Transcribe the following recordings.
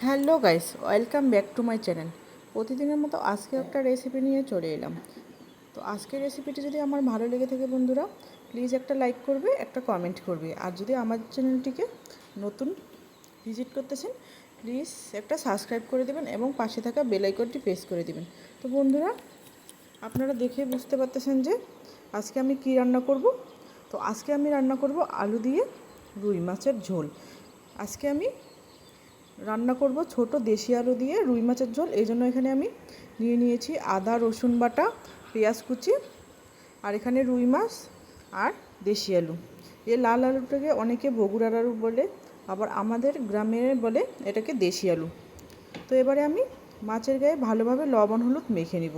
Hello guys, welcome back to my channel. প্রতিদিনের মতো আজকে একটা রেসিপি নিয়ে চলে এলাম। তো আজকের রেসিপিটি যদি আমার ভালো লেগে থাকে বন্ধুরা, প্লিজ একটা লাইক করবে, একটা কমেন্ট করবে। আর যদি আমার চ্যানেলটিকে নতুন ভিজিট করতেছেন, প্লিজ একটা সাবস্ক্রাইব করে দেবেন এবং পাশে থাকা বেল আইকনটি প্রেস করে দেবেন। তো বন্ধুরা, আপনারা দেখে বুঝতে পারতেছেন যে আজকে আমি কি রান্না করব। তো আজকে আমি রান্না করব আলু দিয়ে রুই মাছের ঝোল। আজকে আমি রান্না করব ছোট দেশি আলু দিয়ে রুই মাছের ঝোল। এই জন্য এখানে আমি নিয়েছি আদা রসুন বাটা, পেঁয়াজ কুচি, আর এখানে রুই মাছ আর দেশি আলু। এই লাল আলুটাকে অনেকে বগুড়ার আলু বলে, আবার আমাদের গ্রামে বলে এটাকে দেশি আলু। তো এবারে আমি মাছের গায়ে ভালোভাবে লবণ হলুদ মেখে নিব।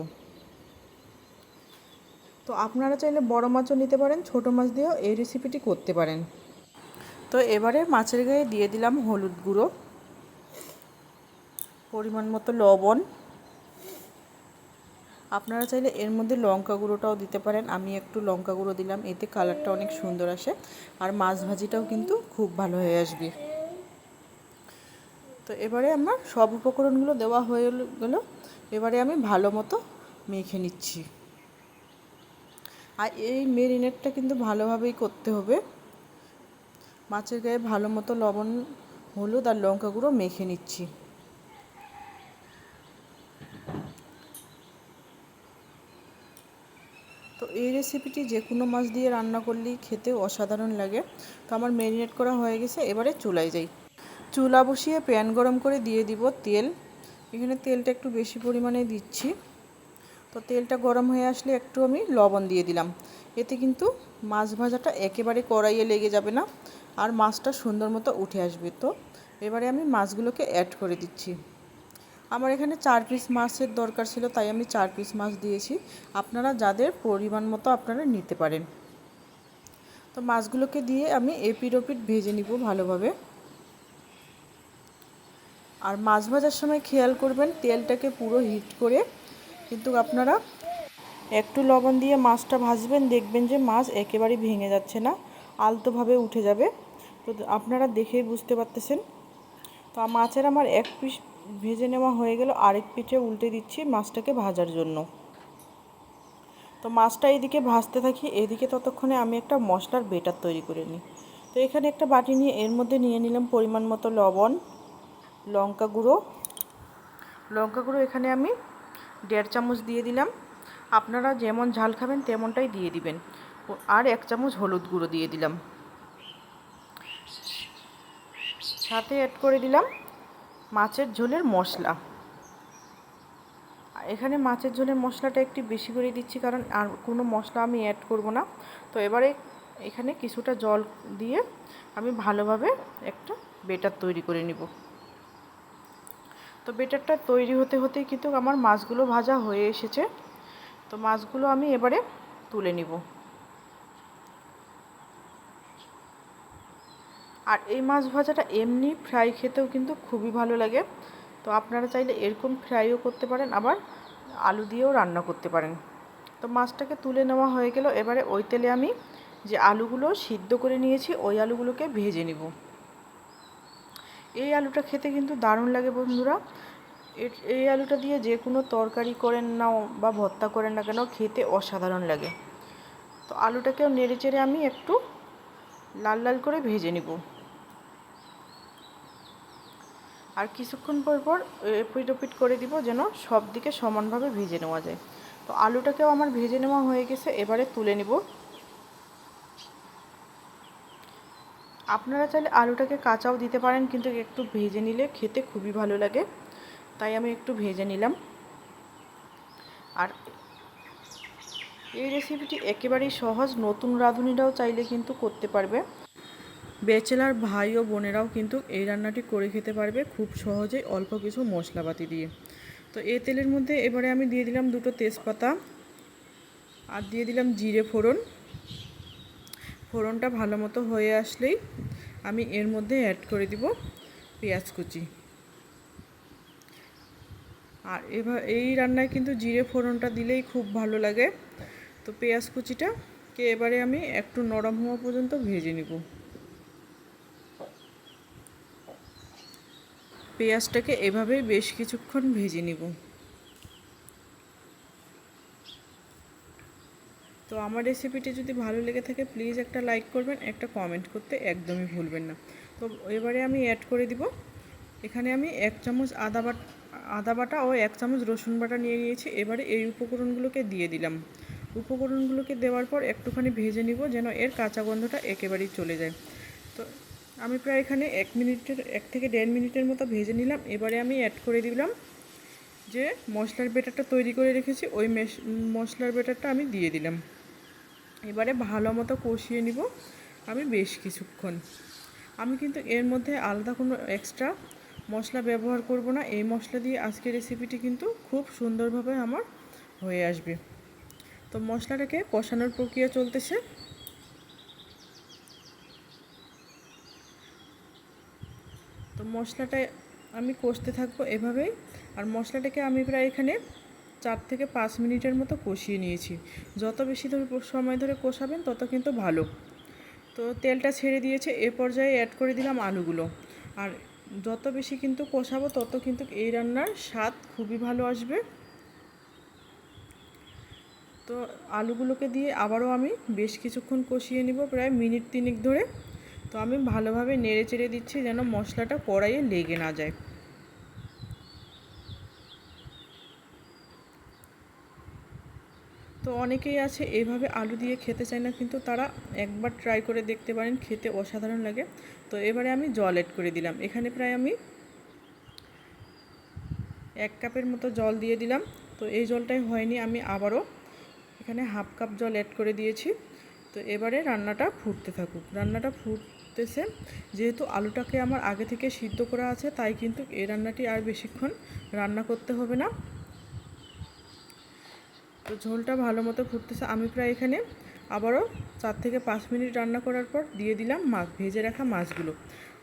তো আপনারা চাইলে বড় মাছও নিতে পারেন, ছোট মাছ দিয়েও এই রেসিপিটি করতে পারেন। তো এবারে মাছের গায়ে দিয়ে দিলাম হলুদ গুঁড়ো, পরিমাণ মতো লবণ। আপনারা চাইলে এর মধ্যে লঙ্কা গুঁড়োটাও দিতে পারেন, আমি একটু লঙ্কা গুঁড়ো দিলাম, এতে কালারটা অনেক সুন্দর আসে আর মাছ ভাজিটাও কিন্তু খুব ভালো হয়ে আসবে। তো এবারে আমার সব উপকরণগুলো দেওয়া হয়ে গেল। এবারে আমি ভালো মতো মেখে নিচ্ছি। আর এই মেরিনেটটা কিন্তু ভালোভাবেই করতে হবে। মাছের গায়ে ভালো মতো লবণ হলুদ আর লঙ্কা গুঁড়ো মেখে নিচ্ছি। তো এই রেসিপিটি যে কোনো মাছ দিয়ে রান্না করলেই খেতে অসাধারণ লাগে। তো আমার ম্যারিনেট করা হয়ে গেছে, এবারে চুলায় যাই। চুলা বসিয়ে প্যান গরম করে দিয়ে দিব তেল। এখানে তেলটা একটু বেশি পরিমাণে দিচ্ছি। তো তেলটা গরম হয়ে আসলে একটু আমি লবণ দিয়ে দিলাম। এতে কিন্তু মাছ ভাজাটা একেবারে কড়াইয়ে লেগে যাবে না আর মাছটা সুন্দর মতো উঠে আসবে। তো এবারে আমি মাছগুলোকে অ্যাড করে দিচ্ছি। আমার এখানে 4 পিস মাছের দরকার ছিল, তাই আমি 4 পিস মাছ দিয়েছি। আপনারা যাদের পরিমাণ মতো আপনারা নিতে পারেন। তো মাছগুলোকে দিয়ে আমি এপিট ওপিট ভেজে নিব ভালোভাবে। আর মাছ ভাজার সময় খেয়াল করবেন তেলটাকে পুরো হিট করে কিন্তু আপনারা একটু লবণ দিয়ে মাছটা ভাজবেন, দেখবেন যে মাছ একেবারেই ভেঙে যাচ্ছে না, আলতোভাবে উঠে যাবে। তো আপনারা দেখেই বুঝতে পারতেছেন। তো মাছের আমার এক পিস ভেজে নেওয়া হয়ে গেল, আরেক পিঠে উল্টে দিচ্ছি মাছটাকে ভাজার জন্য। তো মাছটা এদিকে ভাজতে থাকি, এদিকে ততক্ষণে আমি একটা মশলার বেটার তৈরি করে নিই। তো এখানে একটা বাটি নিয়ে এর মধ্যে নিয়ে নিলাম পরিমাণ মতো লবণ, লঙ্কা গুঁড়ো এখানে আমি 1.5 চামচ দিয়ে দিলাম। আপনারা যেমন ঝাল খাবেন তেমনটাই দিয়ে দিবেন। আর 1 চামচ হলুদ গুঁড়ো দিয়ে দিলাম। সাথে অ্যাড করে দিলাম মাছের ঝোলের মশলা। এখানে মাছের ঝোলের মশলাটা একটু বেশি করে দিচ্ছি, কারণ আর কোনো মশলা আমি অ্যাড করব না। তো এবারে এখানে কিছুটা জল দিয়ে আমি ভালোভাবে একটা বেটার তৈরি করে নিব। তো বেটারটা তৈরি হতে হতেই কিন্তু আমার মাছগুলো ভাজা হয়ে এসেছে। তো মাছগুলো আমি এবারে তুলে নিব। আর এই মাছ ভাজাটা এমনি ফ্রাই খেতেও কিন্তু খুবই ভালো লাগে। তো আপনারা চাইলে এরকম ফ্রাইও করতে পারেন, আবার আলু দিয়েও রান্না করতে পারেন। তো মাছটাকে তুলে নেওয়া হয়ে গেল। এবারে ওই তেলে আমি যে আলুগুলো সিদ্ধ করে নিয়েছি ওই আলুগুলোকে ভেজে নিব। এই আলুটা খেতে কিন্তু দারুণ লাগে বন্ধুরা। এই আলুটা দিয়ে যে কোনো তরকারি করেন না বা ভর্তা করেন না কেন, খেতে অসাধারণ লাগে। তো আলুটাকেও নেড়ে চেড়ে আমি একটু লাল লাল করে ভেজে নিব। আর কিছুক্ষণ পর পর এপিট ওপিট করে দিব, যেন সব দিকে সমানভাবে ভেজে নেওয়া যায়। তো আলুটাকেও আমার ভেজে নেওয়া হয়ে গেছে, এবারে তুলে নিব। আপনারা চাইলে আলুটাকে কাঁচাও দিতে পারেন, কিন্তু একটু ভেজে নিলে খেতে খুবই ভালো লাগে, তাই আমি একটু ভেজে নিলাম। আর এই রেসিপিটি একেবারেই সহজ, নতুন রাঁধুনিরাও চাইলে কিন্তু করতে পারবে। ব্যাচেলার ভাই ও বোনেরাও কিন্তু এই রান্নাটি করে খেতে পারবে খুব সহজেই, অল্প কিছু মশলাপাতি দিয়ে। তো এই তেলের মধ্যে এবারে আমি দিয়ে দিলাম 2টো তেজপাতা আর দিয়ে দিলাম জিরে ফোড়ন। ফোড়নটা ভালো মতো হয়ে আসলেই আমি এর মধ্যে অ্যাড করে দিব পেঁয়াজ কুচি। আর এই রান্নায় কিন্তু জিরে ফোড়নটা দিলেই খুব ভালো লাগে। তো পেঁয়াজ কুচিটাকে এবারে আমি একটু নরম হওয়া পর্যন্ত ভেজে নিব। পেঁয়াজটাকে এভাবেই বেশ কিছুক্ষণ ভেজে নিব। তো আমার রেসিপিটি যদি ভালো লেগে থাকে প্লিজ একটা লাইক করবেন, একটা কমেন্ট করতে একদমই ভুলবেন না। তো এবারে আমি অ্যাড করে দিব, এখানে আমি 1 চামচ আদা বাটা ও 1 চামচ রসুন বাটা নিয়ে নিয়েছি। এবারে এই উপকরণগুলোকে দিয়ে দিলাম। উপকরণগুলোকে দেওয়ার পর একটুখানি ভেজে নিব যেন এর কাঁচা গন্ধটা একেবারেই চলে যায়। তো আমি প্রায় এখানে 1 থেকে 1.5 মিনিটের মতো ভেজে নিলাম। এবারে আমি অ্যাড করে দিলাম যে মশলার ব্যাটারটা তৈরি করে রেখেছি, ওই মশলার ব্যাটারটা আমি দিয়ে দিলাম। এবারে ভালো মতো কষিয়ে নিব আমি বেশ কিছুক্ষণ। আমি কিন্তু এর মধ্যে আলাদা কোনো এক্সট্রা মশলা ব্যবহার করব না। এই মশলা দিয়ে আজকের রেসিপিটি কিন্তু খুব সুন্দরভাবে আমার হয়ে আসবে। তো মশলাটাকে কষানোর প্রক্রিয়া চলতেছে। তো মশলাটা আমি কষতে থাকবো এভাবেই। আর মশলাটাকে আমি প্রায় এখানে 4 থেকে 5 মিনিটের মতো কষিয়ে নিয়েছি। যত বেশি সময় ধরে কষাবেন তত কিন্তু ভালো। তো তেলটা ছেড়ে দিয়েছে, এ পর্যায়ে অ্যাড করে দিলাম আলুগুলো। আর যত বেশি কিন্তু কষাবো তত কিন্তু এই রান্নার স্বাদ খুবই ভালো আসবে। তো আলুগুলোকে দিয়ে আবারও আমি বেশ কিছুক্ষণ কষিয়ে নিব, প্রায় মিনিট 3 ধরে। তো আমি ভালোভাবে নেড়ে চেড়ে দিচ্ছি যেন মশলাটা কড়াইয়ে লেগে না যায়। তো অনেকেই আছে এইভাবে আলু দিয়ে খেতে চায় না, কিন্তু তারা একবার ট্রাই করে দেখতে পারেন, খেতে অসাধারণ লাগে। তো এবারে আমি জল অ্যাড করে দিলাম। এখানে প্রায় আমি 1 কাপের মতো জল দিয়ে দিলাম। তো এই জলটাই হয়নি, আমি আবারও এখানে 1/2 কাপ জল অ্যাড করে দিয়েছি। তো এবারে রান্নাটা ফুটতে থাকুক। রান্নাটা ফুটতেছে, যেহেতু আলুটাকে আমার আগে থেকে সিদ্ধ করা আছে, তাই কিন্তু এই রান্নাটি আর বেশিক্ষণ রান্না করতে হবে না। তো ঝোলটা ভালো মতো ফুটতেছে। আমি প্রায় এখানে আবারও 4 থেকে 5 মিনিট রান্না করার পর দিয়ে দিলাম ভেজে রাখা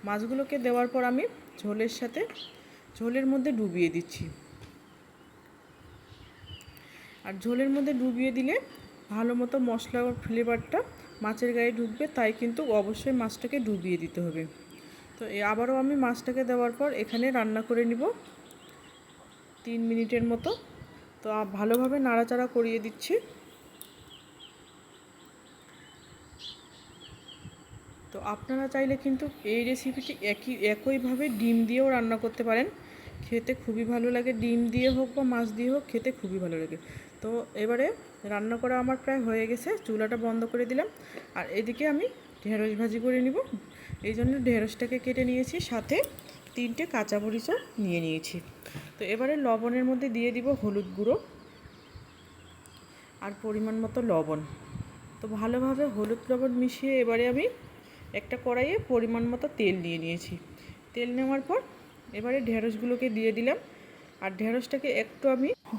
মাছগুলোকে দেওয়ার পর আমি ঝোলের মধ্যে ডুবিয়ে দিচ্ছি। আর ঝোলের মধ্যে ডুবিয়ে দিলে ভালো মতো মশলা ও ফ্লেভারটা মাছের গায়ে ঢুকবে, তাই কিন্তু অবশ্যই মাছটাকে ডুবিয়ে দিতে হবে। তো আবারও আমি মাছটাকে দেওয়ার পর এখানে রান্না করে নিব 3 মিনিটের মতো। তো ভালোভাবে নাড়াচাড়া করিয়ে দিচ্ছি। তো আপনারা চাইলে কিন্তু এই রেসিপিটি একইভাবে ডিম দিয়েও রান্না করতে পারেন, খেতে খুবই ভালো লাগে। ডিম দিয়ে হোক বা মাছ দিয়ে হোক, খেতে খুবই ভালো লাগে। তো এবারে রান্না করা আমার প্রায় হয়ে গেছে, চুলাটা বন্ধ করে দিলাম। আর এদিকে আমি ঢেঁড়স ভাজি করে নিব, এই জন্য ঢেঁড়সটাকে কেটে নিয়েছি, সাথে 3টে কাঁচামরিচও নিয়ে নিয়েছি। তো এবারে লবণের মধ্যে দিয়ে দিব হলুদ গুঁড়ো আর পরিমাণ মতো লবণ। তো ভালোভাবে হলুদ লবণ মিশিয়ে এবারে আমি একটা কড়াইয়ে পরিমাণ মতো তেল নিয়ে নিয়েছি। তেল নেওয়ার পর এবারে ঢেঁড়সগুলোকে দিয়ে দিলাম। আর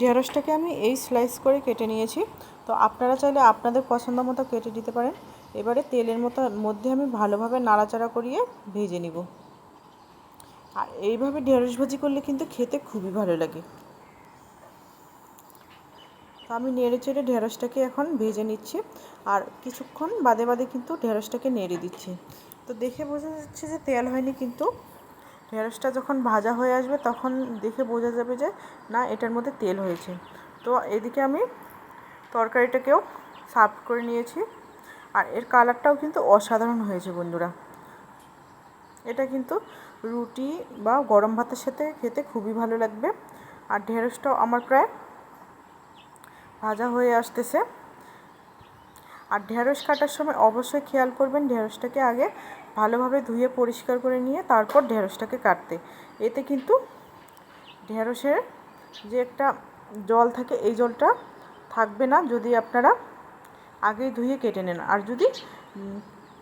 ঢেঁড়সটাকে আমি এই স্লাইস করে কেটে নিয়েছি। তো আপনারা চাইলে আপনাদের পছন্দ মতো কেটে দিতে পারেন। এবারে তেলের মধ্যে আমি ভালোভাবে নাড়াচাড়া করিয়ে ভেজে নিব। আর এইভাবে ঢেঁড়স ভাজি করলে কিন্তু খেতে খুবই ভালো লাগে। তো আমি নেড়ে চেড়ে ঢেঁড়সটাকে এখন ভেজে নিচ্ছি। আর কিছুক্ষণ বাদে বাদে কিন্তু ঢেঁড়সটাকে নেড়ে দিচ্ছি। তো দেখে বোঝা যাচ্ছে যে তেল হয়নি, কিন্তু ঢেঁড়সটা যখন ভাজা হয়ে আসবে তখন দেখে বোঝা যাবে যে না, এটার মধ্যে তেল হয়েছে। তো এদিকে আমি তরকারিটাকেও সার্ভ করে নিয়েছি। আর এর কালারটাও কিন্তু অসাধারণ হয়েছে বন্ধুরা। এটা কিন্তু রুটি বা গরম ভাতের সাথে খেতে খুবই ভালো লাগবে। আর ঢেঁড়সটাও আমার প্রায় ভাজা হয়ে আসতেছে। আর ঢেঁড়স কাটার সময় অবশ্যই খেয়াল করবেন ঢেঁড়সটাকে আগে ভালোভাবে ধুয়ে পরিষ্কার করে নিয়ে তারপর ঢেঁড়সটাকে কাটতে। এতে কিন্তু ঢেঁড়সের যে একটা জল থাকে, এই জলটা থাকবে না যদি আপনারা আগেই ধুয়ে কেটে নেন। আর যদি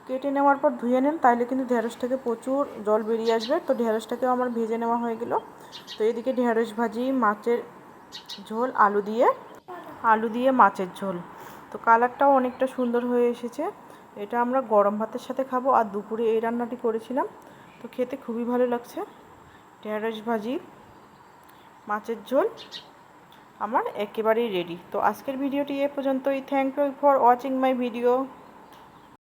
কেটে নেওয়ার পর ধুয়ে নেন তাহলে কিন্তু ঢেঁড়স থেকে প্রচুর জল বেরিয়ে আসবে। তো ঢেঁড়সটাকেও আমার ভেজে নেওয়া হয়ে গেল। তো এদিকে ঢেঁড়স ভাজি, মাছের ঝোল, আলু দিয়ে মাছের ঝোল। তো কালারটাও অনেকটা সুন্দর হয়ে এসেছে। এটা আমরা গরম ভাতের সাথে খাবো। আর দুপুরে এই রান্নাটি করেছিলাম, তো খেতে খুবই ভালো লাগছে। ঢেঁড়স ভাজি, মাছের ঝোল আমার একেবারেই রেডি। তো আজকের ভিডিওটি এ পর্যন্তই। Thank you for watching my video.